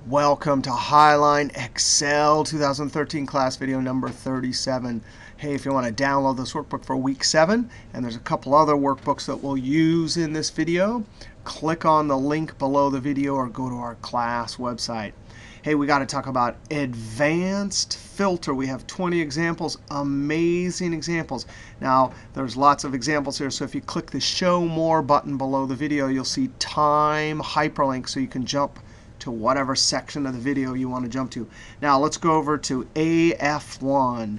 Welcome to Highline Excel 2013 class video number 37. Hey, if you want to download this workbook for week 7, and there's a couple other workbooks that we'll use in this video, click on the link below the video or go to our class website. Hey, we got to talk about advanced filter. We have 20 examples, amazing examples. Now, there's lots of examples here, so if you click the Show More button below the video, you'll see time hyperlink, so you can jump to whatever section of the video you want to jump to. Now, let's go over to AF1,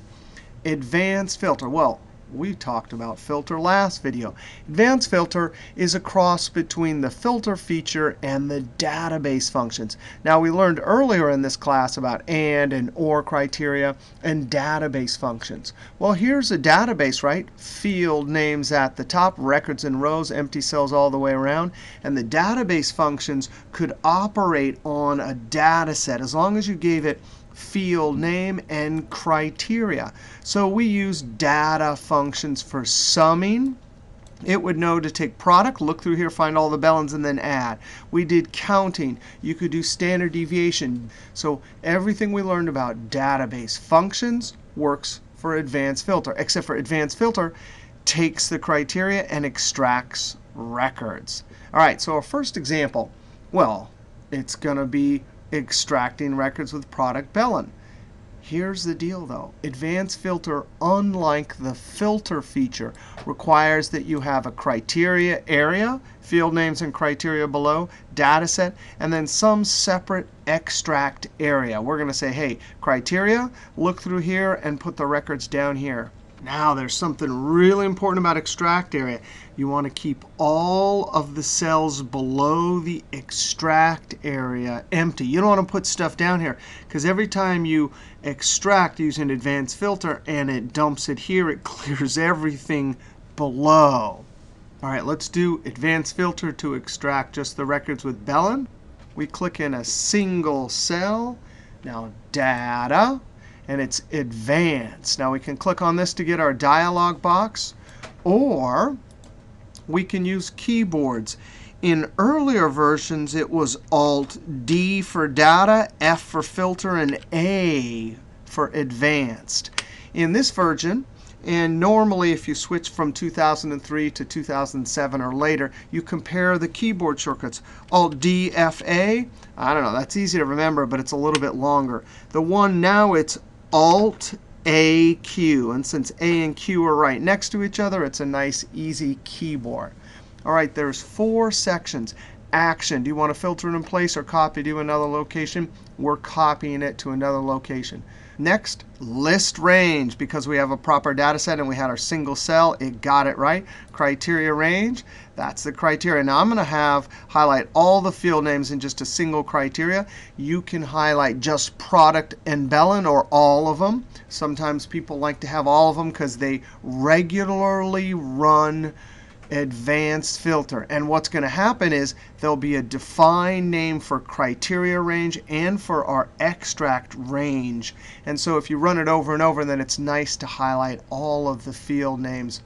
advanced filter. Well, we talked about filter last video. Advanced filter is a cross between the filter feature and the database functions. Now, we learned earlier in this class about and or criteria and database functions. Well, here's a database, right? Field names at the top, records and rows, empty cells all the way around. And the database functions could operate on a data set as long as you gave it field name and criteria. So we use data functions for summing. It would know to take product, look through here, find all the bellens, and then add. We did counting. You could do standard deviation. So everything we learned about database functions works for advanced filter, except for advanced filter takes the criteria and extracts records. All right, so our first example, well, it's going to be extracting records with product bellen. Here's the deal, though. Advanced filter, unlike the filter feature, requires that you have a criteria area, field names and criteria below, data set, and then some separate extract area. We're going to say, hey, criteria, look through here and put the records down here. Now, there's something really important about extract area. You want to keep all of the cells below the extract area empty. You don't want to put stuff down here, because every time you extract using advanced filter and it dumps it here, it clears everything below. All right, let's do advanced filter to extract just the records with bellen. We click in a single cell. Now, data. And it's advanced. Now, we can click on this to get our dialog box, or we can use keyboards. In earlier versions, it was Alt-D for data, F for filter, and A for advanced. In this version, and normally if you switch from 2003 to 2007 or later, you compare the keyboard shortcuts. Alt-D, F, A. I don't know, that's easy to remember, but it's a little bit longer. The one now, it's Alt-A-Q. And since A and Q are right next to each other, it's a nice, easy keyboard. All right, there's 4 sections. Action. Do you want to filter it in place or copy to another location? We're copying it to another location. Next, list range. Because we have a proper data set and we had our single cell, it got it right. Criteria range, that's the criteria. Now, I'm going to highlight all the field names in just a single criteria. You can highlight just product and bellen or all of them. Sometimes people like to have all of them because they regularly run advanced filter. And what's going to happen is there'll be a defined name for criteria range and for our extract range. And so if you run it over and over, then it's nice to highlight all of the field names.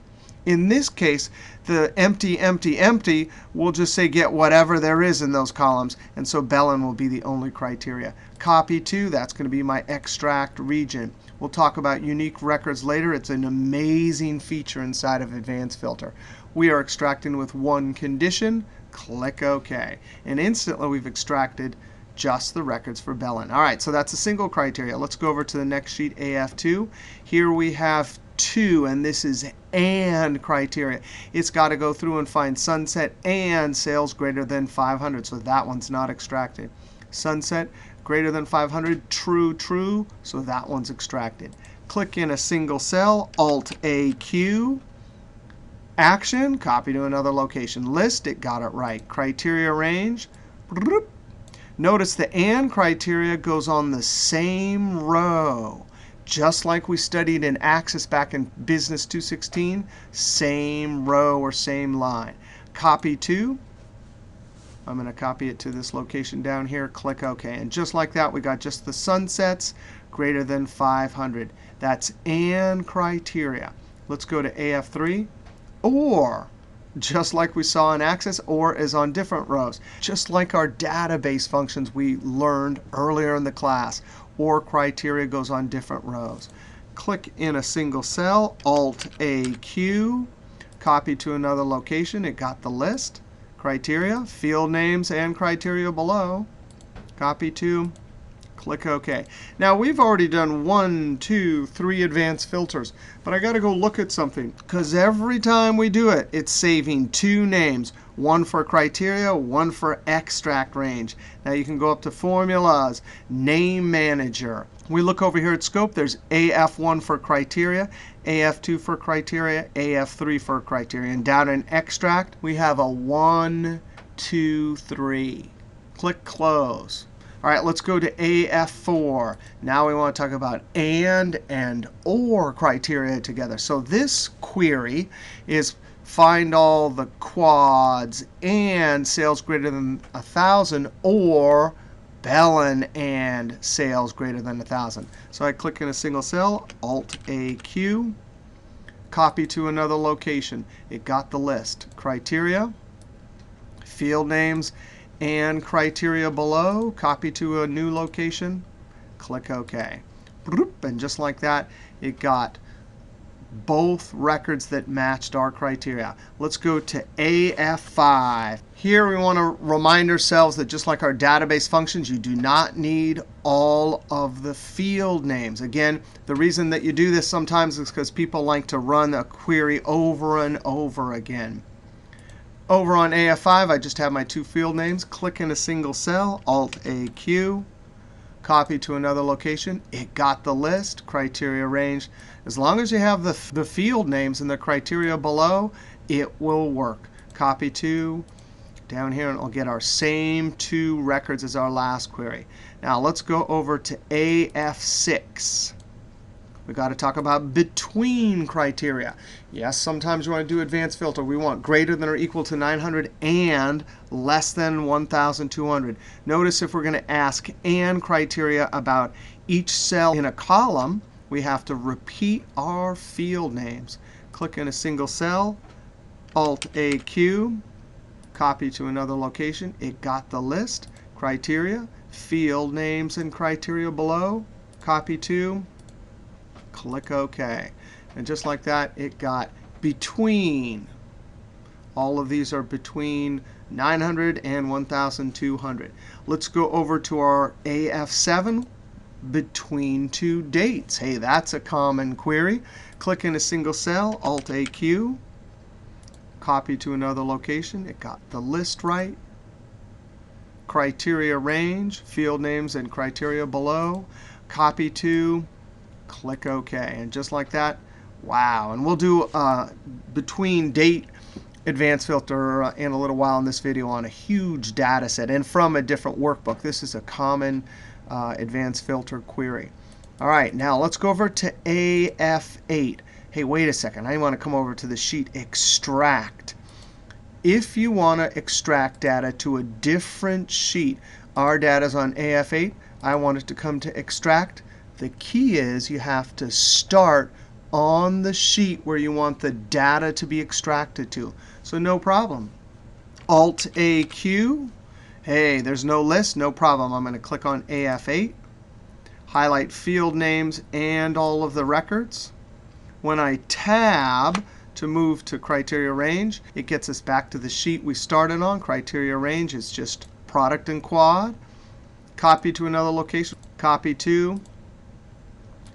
In this case, the empty, empty, empty will just say get whatever there is in those columns. And so bellen will be the only criteria. Copy to, that's going to be my extract region. We'll talk about unique records later. It's an amazing feature inside of advanced filter. We are extracting with one condition. Click OK. And instantly, we've extracted just the records for bellen. All right, so that's a single criteria. Let's go over to the next sheet, AF2. Here we have 2, and this is and criteria. It's got to go through and find sunset and sales greater than 500. So that one's not extracted. Sunset greater than 500, true, true. So that one's extracted. Click in a single cell, Alt-A-Q. Action, copy to another location. List, it got it right. Criteria range. Notice the and criteria goes on the same row. Just like we studied in Axis back in Business 216, same row or same line. Copy to. I'm going to copy it to this location down here. Click OK. And just like that, we got just the sunsets greater than 500. That's and criteria. Let's go to AF3. Or just like we saw in Access, or is on different rows. Just like our database functions we learned earlier in the class, or criteria goes on different rows. Click in a single cell, Alt-AQ, copy to another location. It got the list, criteria, field names, and criteria below. Copy to, click OK. Now, we've already done 1, 2, 3 advanced filters. But I got to go look at something. Because every time we do it, it's saving 2 names. One for criteria, one for extract range. Now, you can go up to Formulas, Name Manager. We look over here at Scope. There's AF1 for criteria, AF2 for criteria, AF3 for criteria. And down in Extract, we have a 1, 2, 3. Click Close. All right, let's go to AF4. Now we want to talk about and or criteria together. So this query is find all the quads and sales greater than 1,000, or Bellin and sales greater than 1,000. So I click in a single cell, Alt-AQ, copy to another location. It got the list, criteria, field names, and criteria below. Copy to a new location. Click OK. And just like that, it got both records that matched our criteria. Let's go to AF5. Here we want to remind ourselves that just like our database functions, you do not need all of the field names. Again, the reason that you do this sometimes is because people like to run a query over and over again. Over on AF5, I just have my 2 field names. Click in a single cell, Alt-AQ, copy to another location. It got the list, criteria range. As long as you have the field names and the criteria below, it will work. Copy to down here, and it'll get our same 2 records as our last query. Now let's go over to AF6. We've got to talk about between criteria. Yes, sometimes you want to do advanced filter. We want greater than or equal to 900 and less than 1,200. Notice if we're going to ask and criteria about each cell in a column, we have to repeat our field names. Click in a single cell, Alt-AQ, copy to another location. It got the list, criteria, field names, and criteria below. Copy to, click OK. And just like that, it got between. All of these are between 900 and 1,200. Let's go over to our AF7, between 2 dates. Hey, that's a common query. Click in a single cell, Alt-AQ, copy to another location. It got the list right. Criteria range, field names, and criteria below. Copy to, click OK. And just like that, wow. And we'll do between date advanced filter in a little while in this video on a huge data set and from a different workbook. This is a common advanced filter query. All right, now let's go over to AF8. Hey, wait a second. I want to come over to the sheet extract. If you want to extract data to a different sheet, our data is on AF8. I want it to come to extract. The key is you have to start on the sheet where you want the data to be extracted to. So no problem. Alt-AQ. Hey, there's no list. No problem. I'm going to click on AF8, highlight field names and all of the records. When I tab to move to criteria range, it gets us back to the sheet we started on. Criteria range is just product and quad. Copy to another location. Copy to,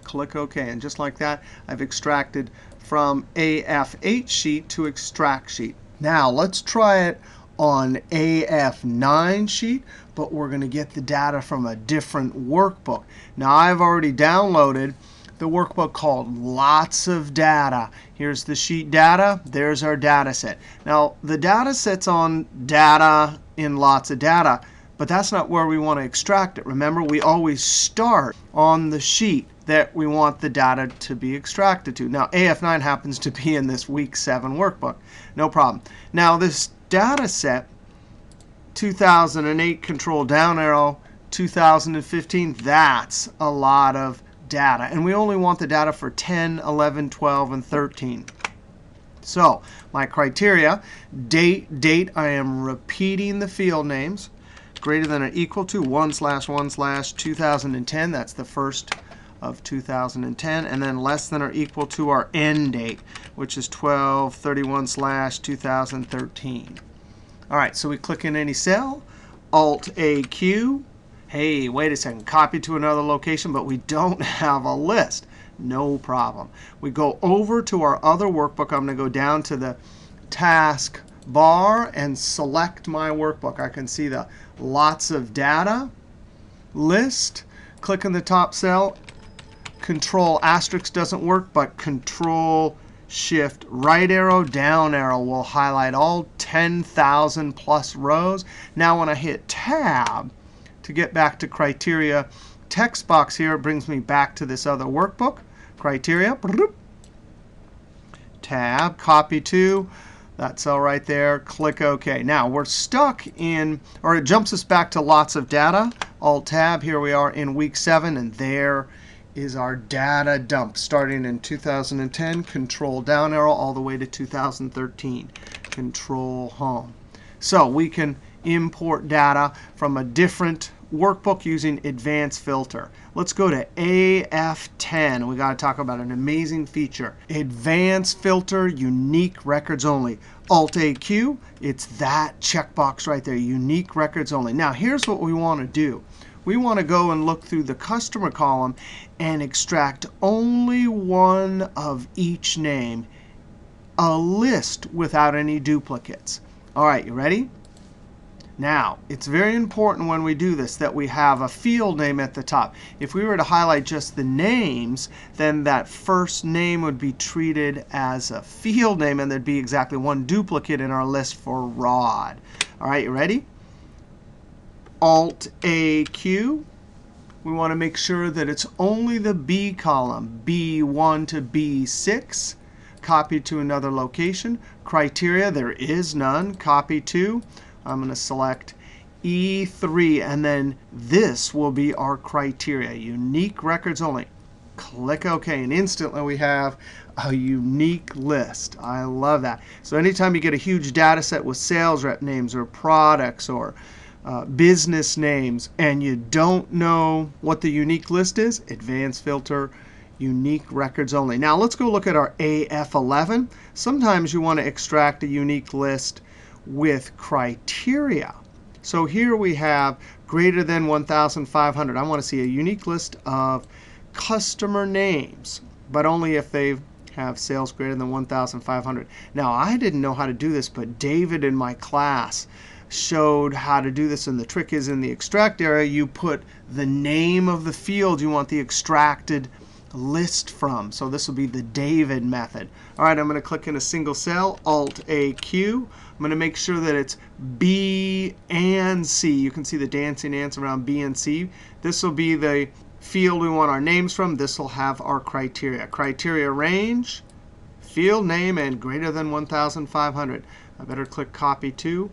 click OK. And just like that, I've extracted from AF8 sheet to extract sheet. Now let's try it on AF9 sheet, but we're going to get the data from a different workbook. Now I've already downloaded the workbook called Lots of Data. Here's the sheet data. There's our data set. Now the data set's on data in Lots of Data, but that's not where we want to extract it. Remember, we always start on the sheet that we want the data to be extracted to. Now AF9 happens to be in this week 7 workbook. No problem. Now this data set, 2008 control down arrow, 2015, that's a lot of data. And we only want the data for 10, 11, 12, and 13. So my criteria, date, I am repeating the field names. Greater than or equal to 1/1/2010. That's the first of 2010. And then less than or equal to our end date, which is 12/31/2013. All right, so we click in any cell, Alt-AQ. Hey, wait a second, copy to another location, but we don't have a list. No problem. We go over to our other workbook. I'm going to go down to the task bar and select my workbook. I can see the lots of data list. Click in the top cell. Control asterisk doesn't work, but Control Shift right arrow, down arrow will highlight all 10,000 plus rows. Now when I hit Tab to get back to criteria text box here, it brings me back to this other workbook. Criteria, tab, copy to that cell right there, click OK. Now we're stuck in, or it jumps us back to lots of data. Alt-Tab, here we are in week 7, and there is our data dump starting in 2010. Control down arrow all the way to 2013. Control home. So we can import data from a different workbook using advanced filter. Let's go to AF10. We got to talk about an amazing feature. Advanced filter, unique records only. Alt-AQ, it's that checkbox right there, unique records only. Now here's what we want to do. We want to go and look through the customer column and extract only one of each name, a list without any duplicates. All right, you ready? Now, it's very important when we do this that we have a field name at the top. If we were to highlight just the names, then that first name would be treated as a field name, and there'd be exactly one duplicate in our list for Rod. All right, you ready? Alt-AQ. We want to make sure that it's only the B column, B1 to B6. Copy to another location. Criteria, there is none. Copy to. I'm going to select E3, and then this will be our criteria, unique records only. Click OK, and instantly we have a unique list. I love that. So anytime you get a huge data set with sales rep names or products or business names, and you don't know what the unique list is, advanced filter, unique records only. Now let's go look at our AF11. Sometimes you want to extract a unique list with criteria. So here we have greater than 1,500. I want to see a unique list of customer names, but only if they have sales greater than 1,500. Now I didn't know how to do this, but David in my class showed how to do this, and the trick is in the extract area, you put the name of the field you want the extracted list from. So this will be the David method. All right, I'm going to click in a single cell, Alt-AQ. I'm going to make sure that it's B and C. You can see the dancing ants around B and C. This will be the field we want our names from. This will have our criteria. Criteria range, field name, and greater than 1,500. I better click Copy to.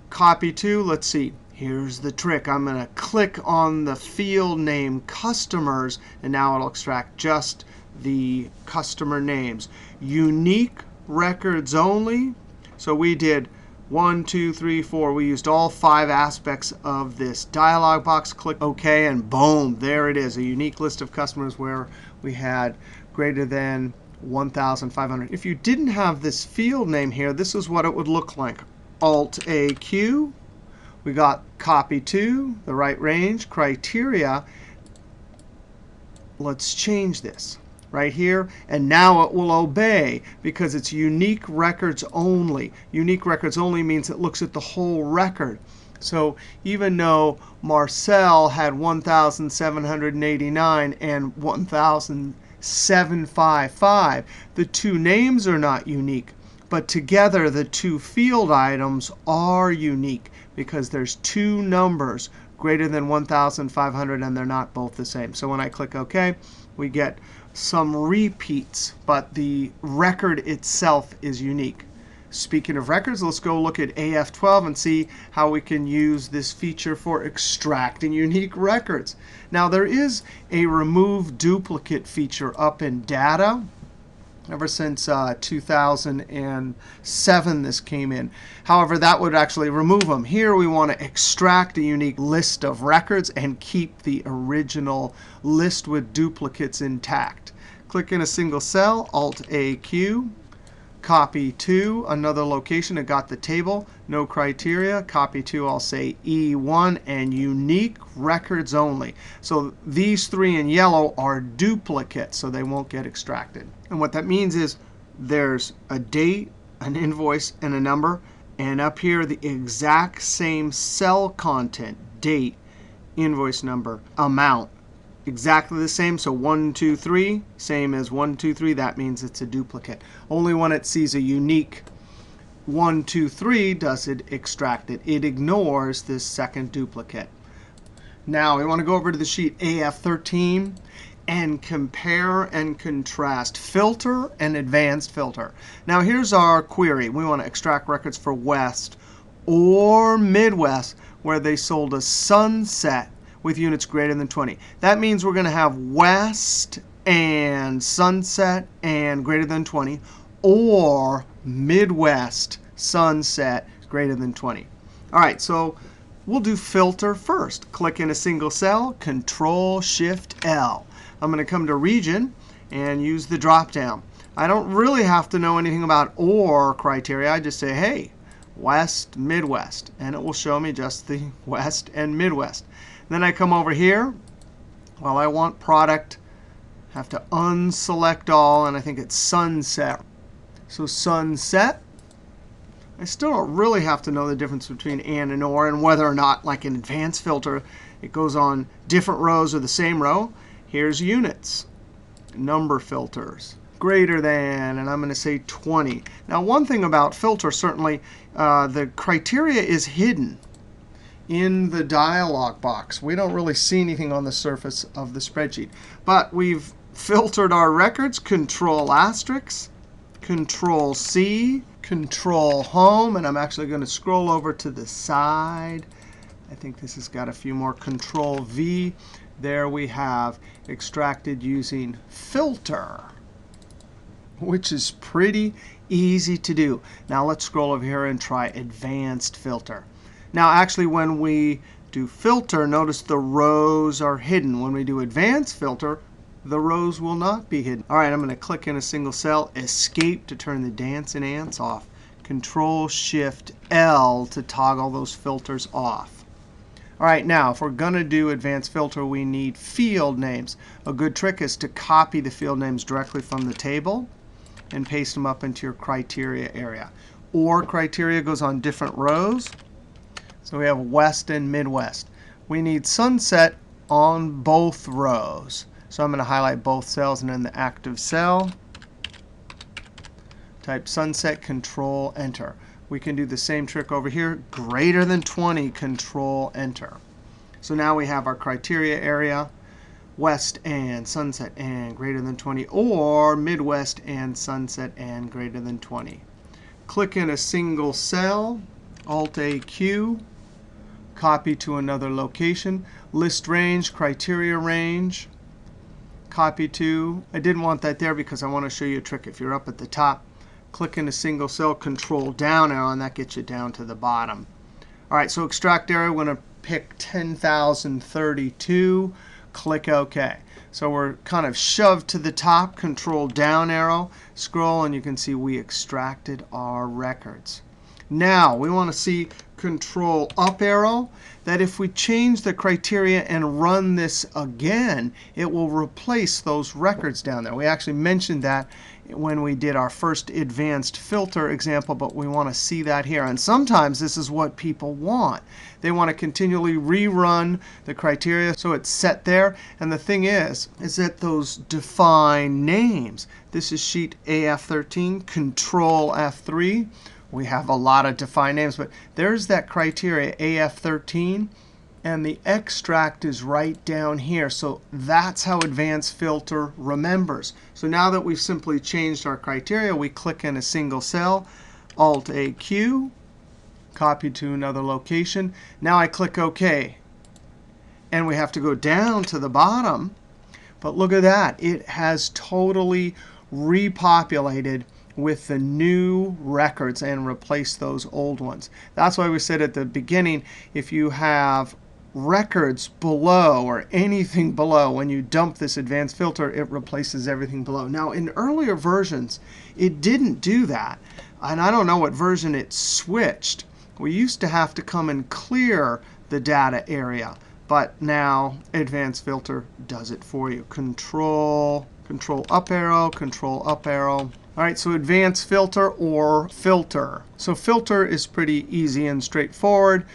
Copy to, let's see. Here's the trick. I'm going to click on the field name customers, and now it'll extract just the customer names. Unique records only. So we did 1, 2, 3, 4. We used all 5 aspects of this dialog box. Click OK, and boom, there it is, a unique list of customers where we had greater than 1,500. If you didn't have this field name here, this is what it would look like. Alt-AQ. We got copy to, the right range, criteria. Let's change this right here. And now it will obey because it's unique records only. Unique records only means it looks at the whole record. So even though Marcel had 1,789 and 1,755, the two names are not unique. But together, the two field items are unique because there's two numbers greater than 1,500, and they're not both the same. So when I click OK, we get some repeats, but the record itself is unique. Speaking of records, let's go look at AF12 and see how we can use this feature for extracting unique records. Now, there is a remove duplicate feature up in Data. Ever since 2007 this came in. However, that would actually remove them. Here we want to extract a unique list of records and keep the original list with duplicates intact. Click in a single cell, Alt-AQ, copy to another location. It got the table, no criteria. Copy to, I'll say E1, and unique records only. So these three in yellow are duplicates, so they won't get extracted. And what that means is there's a date, an invoice, and a number. And up here, the exact same cell content, date, invoice number, amount. Exactly the same. So 1, 2, 3, same as 1, 2, 3. That means it's a duplicate. Only when it sees a unique 1, 2, 3 does it extract it. It ignores this second duplicate. Now we want to go over to the sheet AF13 and compare and contrast filter and advanced filter. Now here's our query. We want to extract records for West or Midwest where they sold a Sunset with units greater than 20. That means we're going to have West and Sunset and greater than 20, or Midwest Sunset greater than 20. All right, so we'll do filter first. Click in a single cell, Control-Shift-L. I'm going to come to region and use the drop down. I don't really have to know anything about or criteria. I just say, hey, West, Midwest, and it will show me just the West and Midwest. Then I come over here. Well, I want product. Have to unselect all, and I think it's Sunset. So Sunset. I still don't really have to know the difference between and or, and whether or not, like an advanced filter, it goes on different rows or the same row. Here's units, number filters, greater than, and I'm going to say 20. Now, one thing about filter, certainly, the criteria is hidden in the dialog box. We don't really see anything on the surface of the spreadsheet. But we've filtered our records, Control asterisk, Control C, Control Home, and I'm actually going to scroll over to the side. I think this has got a few more, Control V. There we have extracted using filter, which is pretty easy to do. Now let's scroll over here and try advanced filter. Now, actually, when we do filter, notice the rows are hidden. When we do advanced filter, the rows will not be hidden. All right, I'm going to click in a single cell, Escape to turn the dancing ants off, Control-Shift-L to toggle those filters off. All right, now, if we're going to do advanced filter, we need field names. A good trick is to copy the field names directly from the table and paste them up into your criteria area. Or criteria goes on different rows. So we have West and Midwest. We need Sunset on both rows. So I'm going to highlight both cells and in the active cell, type Sunset, Control Enter. We can do the same trick over here, greater than 20, Control Enter. So now we have our criteria area, West and Sunset and greater than 20, or Midwest and Sunset and greater than 20. Click in a single cell, Alt-AQ. Copy to another location. List range, criteria range. Copy to. I didn't want that there because I want to show you a trick. If you're up at the top, click in a single cell, Control down arrow, and that gets you down to the bottom. All right, so extract area, we're going to pick 10,032. Click OK. So we're kind of shoved to the top, Control down arrow, scroll, and you can see we extracted our records. Now, we want to see Control up arrow, that if we change the criteria and run this again, it will replace those records down there. We actually mentioned that when we did our first advanced filter example, but we want to see that here. And sometimes this is what people want. They want to continually rerun the criteria so it's set there. And the thing is that those define names. This is sheet AF13, Control F3. We have a lot of defined names, but there's that criteria, AF13, and the extract is right down here. So that's how advanced filter remembers. So now that we've simply changed our criteria, we click in a single cell, Alt-AQ, copy to another location. Now I click OK. And we have to go down to the bottom. But look at that. It has totally repopulated with the new records and replace those old ones. That's why we said at the beginning, if you have records below or anything below, when you dump this advanced filter, it replaces everything below. Now, in earlier versions, it didn't do that. And I don't know what version it switched. We used to have to come and clear the data area. But now advanced filter does it for you. Control up arrow, control up arrow. All right, so advanced filter or filter. So filter is pretty easy and straightforward.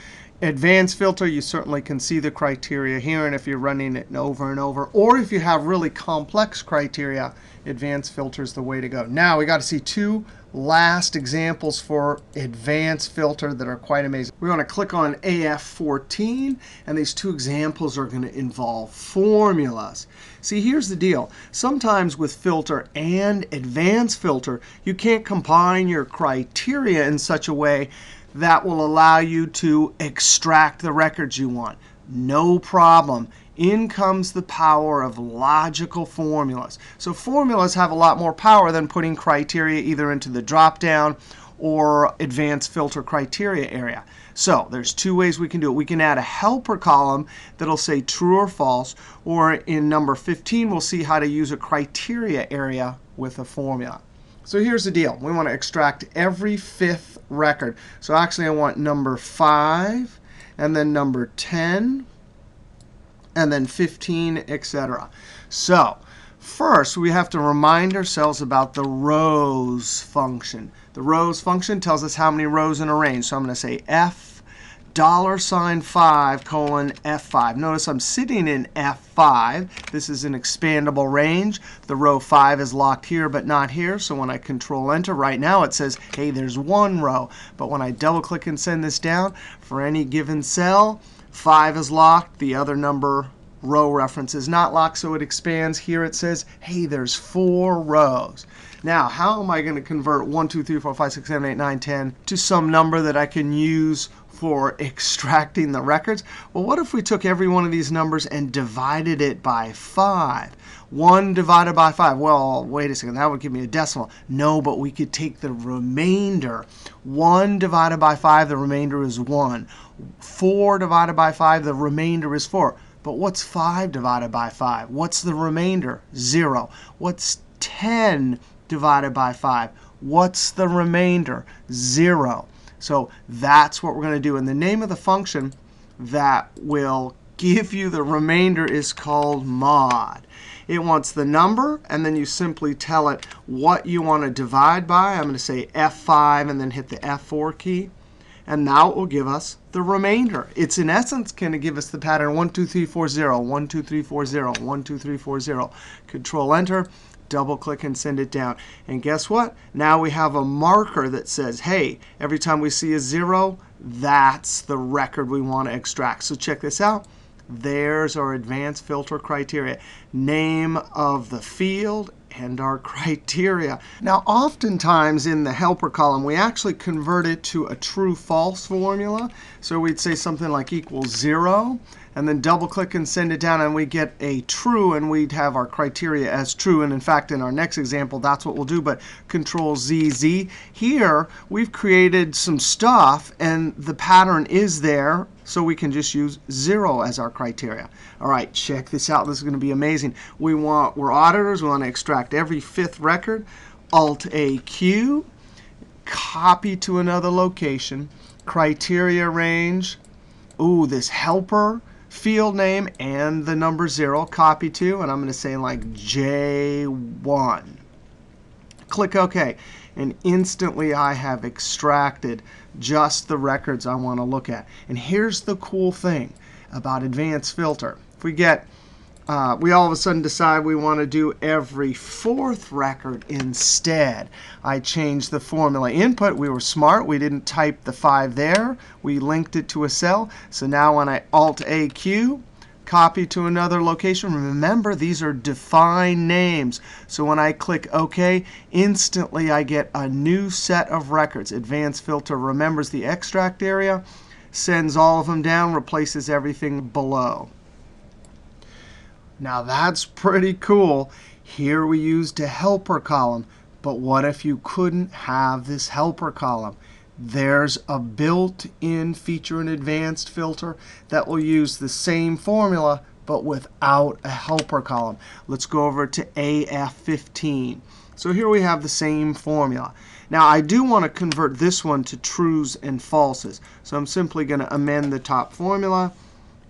Advanced filter, you certainly can see the criteria here. And if you're running it over and over, or if you have really complex criteria, advanced filter is the way to go. Now we got to see two last examples for advanced filter that are quite amazing. We're going to click on AF14, and these two examples are going to involve formulas. See, here's the deal. Sometimes with filter and advanced filter, you can't combine your criteria in such a way that will allow you to extract the records you want. No problem. In comes the power of logical formulas. So formulas have a lot more power than putting criteria either into the drop-down or advanced filter criteria area. So there's two ways we can do it. We can add a helper column that'll say true or false, or in number 15, we'll see how to use a criteria area with a formula. So here's the deal. We want to extract every fifth record. So actually, I want number 5, and then number 10, and then 15, etc. So first, we have to remind ourselves about the rows function. The rows function tells us how many rows in a range. So I'm going to say F $5 colon F5. Notice I'm sitting in F5. This is an expandable range. The row 5 is locked here but not here. So when I control enter right now, it says, hey, there's one row. But when I double click and send this down, for any given cell, 5 is locked. The other number row reference is not locked, so it expands. Here it says, hey, there's 4 rows. Now, how am I going to convert 1, 2, 3, 4, 5, 6, 7, 8, 9, 10 to some number that I can use for extracting the records? Well, what if we took every one of these numbers and divided it by 5? 1 divided by 5. Well, wait a second. That would give me a decimal. No, but we could take the remainder. 1 divided by 5, the remainder is 1. 4 divided by 5, the remainder is 4. But what's 5 divided by 5? What's the remainder? 0. What's 10 divided by 5? What's the remainder? 0. So that's what we're going to do. And the name of the function that will give you the remainder is called mod. It wants the number, and then you simply tell it what you want to divide by. I'm going to say F5 and then hit the F4 key. And now it will give us the remainder. It's in essence going to give us the pattern 1, 2, 3, 4, 0, 1, 2, 3, 4, 0, 1, 2, 3, 4, 0. Control enter, double click and send it down. And guess what? Now we have a marker that says, hey, every time we see a 0, that's the record we want to extract. So check this out. There's our advanced filter criteria. Name of the field and our criteria. Now, oftentimes in the helper column, we actually convert it to a true-false formula. So we'd say something like equals 0, and then double click and send it down, and we get a true, and we'd have our criteria as true. And in fact, in our next example, that's what we'll do. But Control Z. Here, we've created some stuff, and the pattern is there. So we can just use 0 as our criteria. All right, check this out. This is going to be amazing. We're auditors. We want to extract every fifth record. Alt-AQ, copy to another location, criteria range. Ooh, this helper, field name, and the number 0, copy to. And I'm going to say like J1. Click OK. And instantly I have extracted just the records I want to look at. And here's the cool thing about advanced filter. If we get, we all of a sudden decide we want to do every 4th record instead. I changed the formula input. We were smart. We didn't type the 5 there. We linked it to a cell. So now when I Alt-AQ, copy to another location. Remember, these are defined names. So when I click OK, instantly I get a new set of records. Advanced filter remembers the extract area, sends all of them down, replaces everything below. Now that's pretty cool. Here we used a helper column. But what if you couldn't have this helper column? There's a built-in feature in Advanced Filter that will use the same formula, but without a helper column. Let's go over to AF15. So here we have the same formula. Now, I do want to convert this one to trues and falses. So I'm simply going to amend the top formula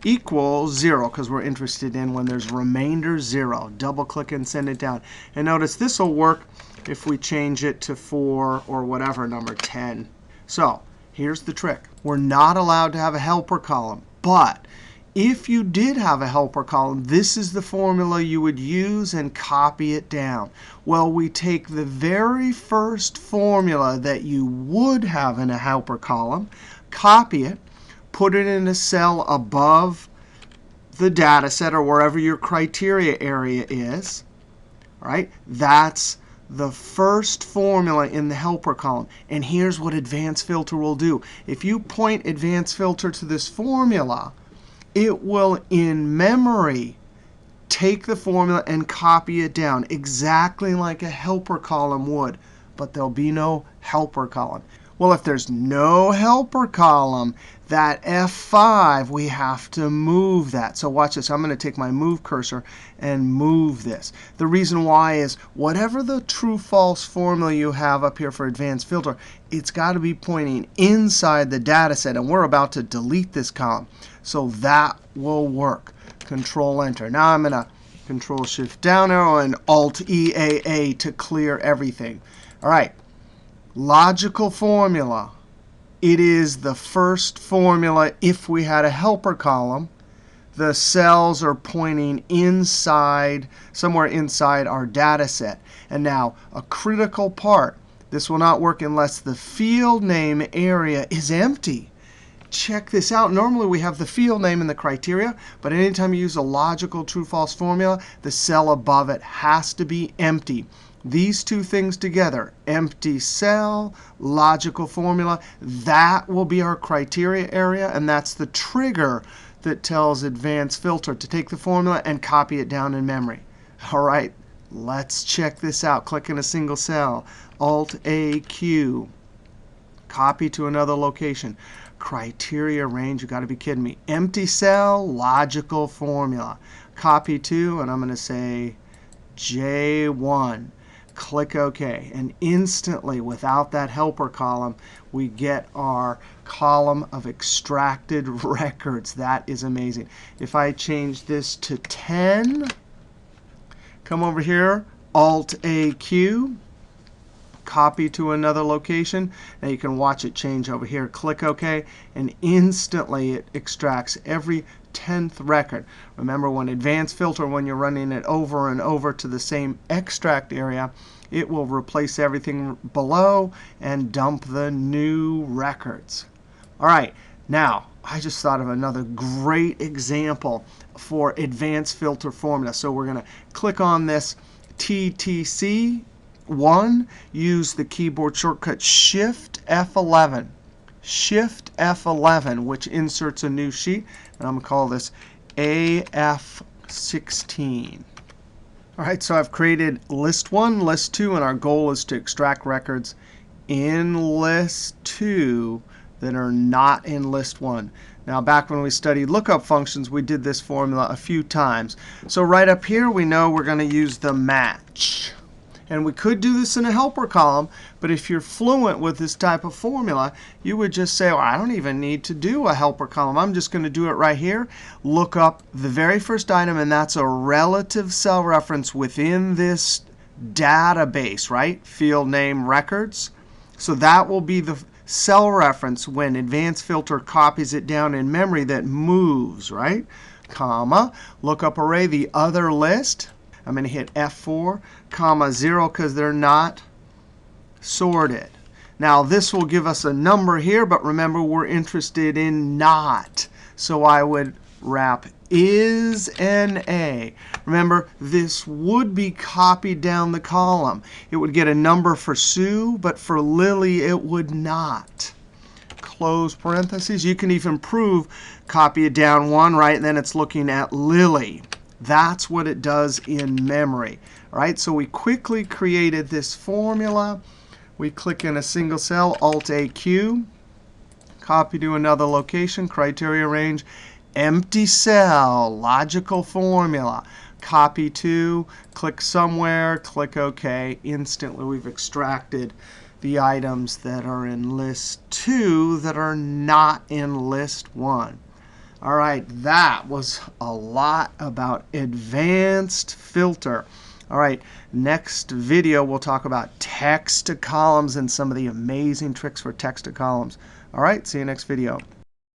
equals 0, because we're interested in when there's remainder 0. Double-click and send it down. And notice this will work if we change it to 4 or whatever number, 10. So here's the trick. We're not allowed to have a helper column. But if you did have a helper column, this is the formula you would use and copy it down. Well, we take the very first formula that you would have in a helper column, copy it, put it in a cell above the data set or wherever your criteria area is. All right, that's the first formula in the helper column. And here's what Advanced Filter will do. If you point Advanced Filter to this formula, it will, in memory, take the formula and copy it down exactly like a helper column would. But there'll be no helper column. Well, if there's no helper column, that F5, we have to move that. So watch this. I'm going to take my move cursor and move this. The reason why is whatever the true-false formula you have up here for Advanced Filter, it's got to be pointing inside the data set. And we're about to delete this column. So that will work. Control-Enter. Now I'm going to Control-Shift-Down arrow and Alt-EAA to clear everything. All right. Logical formula. It is the first formula if we had a helper column. The cells are pointing inside, somewhere inside our data set. And now a critical part. This will not work unless the field name area is empty. Check this out. Normally we have the field name in the criteria, but anytime you use a logical true-false formula, the cell above it has to be empty. These two things together, empty cell, logical formula, that will be our criteria area. And that's the trigger that tells Advanced Filter to take the formula and copy it down in memory. All right, let's check this out. Click in a single cell, Alt-AQ, copy to another location. Criteria range, you've got to be kidding me. Empty cell, logical formula. Copy to, and I'm going to say J1. Click OK. And instantly, without that helper column, we get our column of extracted records. That is amazing. If I change this to 10, come over here, Alt-AQ, copy to another location. Now you can watch it change over here. Click OK, and instantly it extracts every 10th record. Remember, when Advanced Filter, when you're running it over and over to the same extract area, it will replace everything below and dump the new records. All right, now I just thought of another great example for Advanced Filter formula. So we're going to click on this TTC1, use the keyboard shortcut Shift F11. Shift F11, which inserts a new sheet. And I'm going to call this AF16. All right, so I've created list 1, list 2, and our goal is to extract records in list 2 that are not in list 1. Now, back when we studied lookup functions, we did this formula a few times. So right up here, we know we're going to use the match. And we could do this in a helper column, but if you're fluent with this type of formula, you would just say, well, I don't even need to do a helper column. I'm just going to do it right here. Look up the very first item, and that's a relative cell reference within this database, right? Field name records. So that will be the cell reference when Advanced Filter copies it down in memory that moves, right? Comma, look up array, the other list. I'm going to hit F4, comma 0, because they're not sorted. Now, this will give us a number here, but remember, we're interested in not. So I would wrap is NA. Remember, this would be copied down the column. It would get a number for Sue, but for Lily, it would not. Close parentheses. You can even prove copy it down 1, right? And then it's looking at Lily. That's what it does in memory. All right, so we quickly created this formula. We click in a single cell, Alt-AQ, copy to another location, criteria range, empty cell, logical formula. Copy to, click somewhere, click OK. Instantly, we've extracted the items that are in list 2 that are not in list 1. All right, that was a lot about advanced filter. All right, next video we'll talk about text to columns and some of the amazing tricks for text to columns. All right, see you next video.